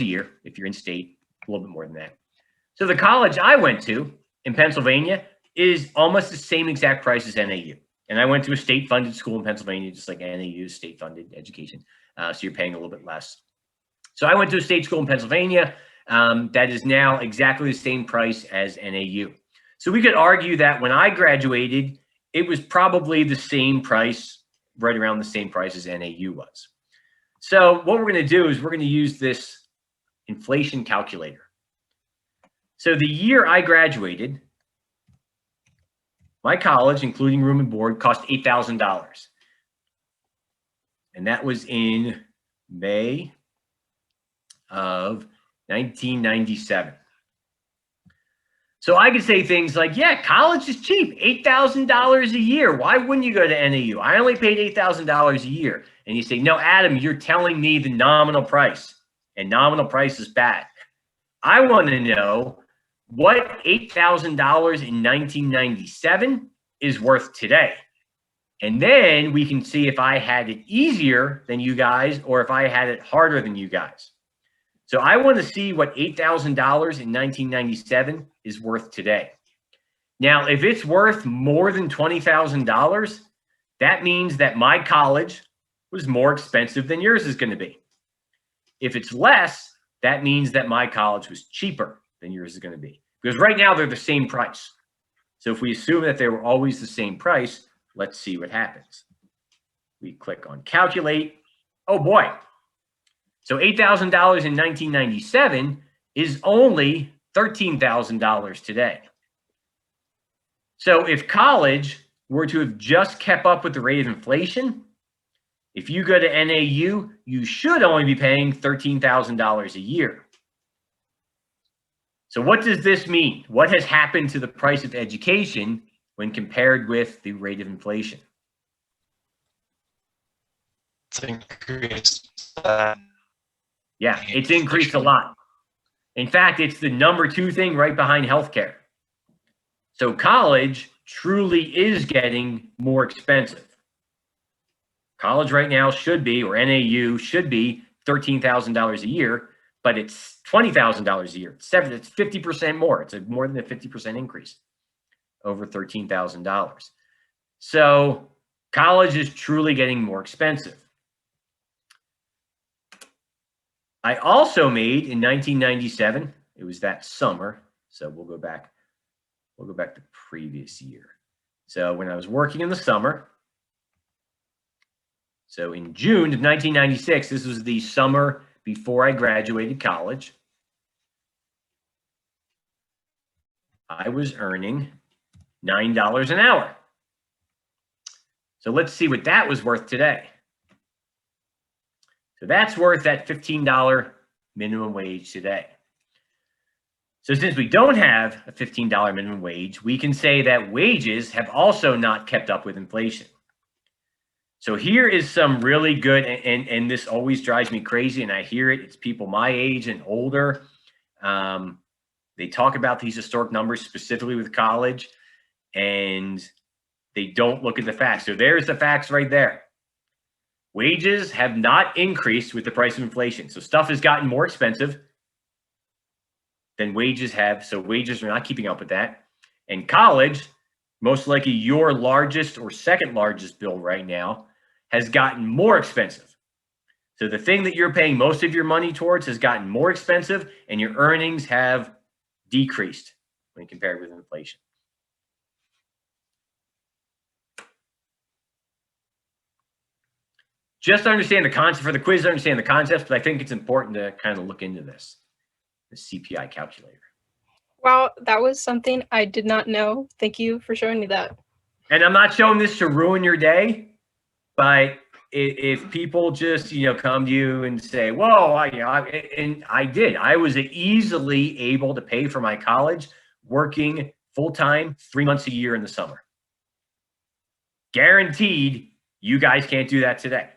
a year. If you're in state, a little bit more than that. So the college I went to in Pennsylvania is almost the same exact price as NAU. And I went to a state-funded school in Pennsylvania, just like NAU is state-funded education. So you're paying a little bit less. So I went to a state school in Pennsylvania that is now exactly the same price as NAU. So we could argue that when I graduated, it was probably the same price, right around the same price as NAU was. So what we're going to do is we're going to use this inflation calculator. So the year I graduated, my college, including room and board, cost $8,000. And that was in May of 1997. So I could say things like, yeah, college is cheap, $8,000 a year. Why wouldn't you go to NAU? I only paid $8,000 a year. And you say, no, Adam, you're telling me the nominal price, and nominal price is bad. I want to know what $8,000 in 1997 is worth today. And then we can see if I had it easier than you guys or if I had it harder than you guys. So I want to see what $8,000 in 1997 is worth today. Now, if it's worth more than $20,000, that means that my college was more expensive than yours is going to be. If it's less, that means that my college was cheaper than yours is going to be. Because right now they're the same price. So if we assume that they were always the same price, let's see what happens. We click on calculate. Oh boy. So $8,000 in 1997 is only $13,000 today. So if college were to have just kept up with the rate of inflation, if you go to NAU, you should only be paying $13,000 a year. So what does this mean? What has happened to the price of education when compared with the rate of inflation? It's increased. Yeah, it's increased a lot. In fact, it's the number 2 thing right behind healthcare. So college truly is getting more expensive. College right now should be, or NAU should be, $13,000 a year, but it's $20,000 a year. It's 50% more. It's more than a 50% increase over $13,000. So college is truly getting more expensive. I also made in 1997, it was that summer. So we'll go back to previous year. So when I was working in the summer, so in June of 1996, this was the summer before I graduated college, I was earning $9 an hour. So let's see what that was worth today. So that's worth that $15 minimum wage today. So since we don't have a $15 minimum wage, we can say that wages have also not kept up with inflation. So here is some really good, and this always drives me crazy, and I hear it. It's people my age and older. They talk about these historic numbers specifically with college, and they don't look at the facts. So there's the facts right there. Wages have not increased with the price of inflation. So stuff has gotten more expensive than wages have. So wages are not keeping up with that. And college, most likely your largest or second largest bill right now, has gotten more expensive. So the thing that you're paying most of your money towards has gotten more expensive, and your earnings have decreased when compared with inflation. Just understand the concept for the quiz, understand the concepts, but I think it's important to kind of look into this, the CPI calculator. Wow, that was something I did not know. Thank you for showing me that. And I'm not showing this to ruin your day, but if people just, come to you and say, whoa, I did. I was easily able to pay for my college working full-time 3 months a year in the summer. Guaranteed, you guys can't do that today.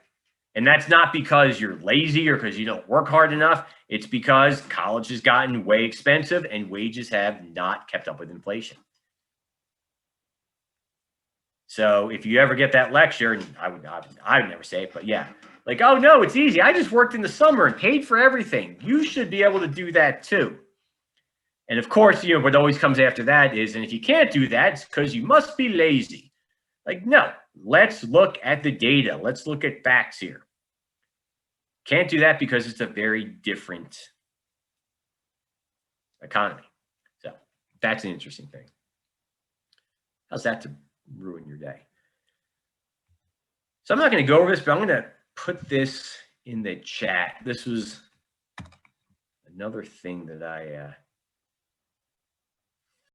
And that's not because you're lazy or because you don't work hard enough. It's because college has gotten way expensive and wages have not kept up with inflation. So if you ever get that lecture, and I would never say it, but yeah, Like, oh no, it's easy. I just worked in the summer and paid for everything. You should be able to do that too. And of course, you know, what always comes after that is, and if you can't do that, it's because you must be lazy. Like, no, let's look at the data. Let's look at facts here. Can't do that because it's a very different economy. So that's an interesting thing. How's that to ruin your day? So I'm not going to go over this, but I'm going to put this in the chat. This was another thing that I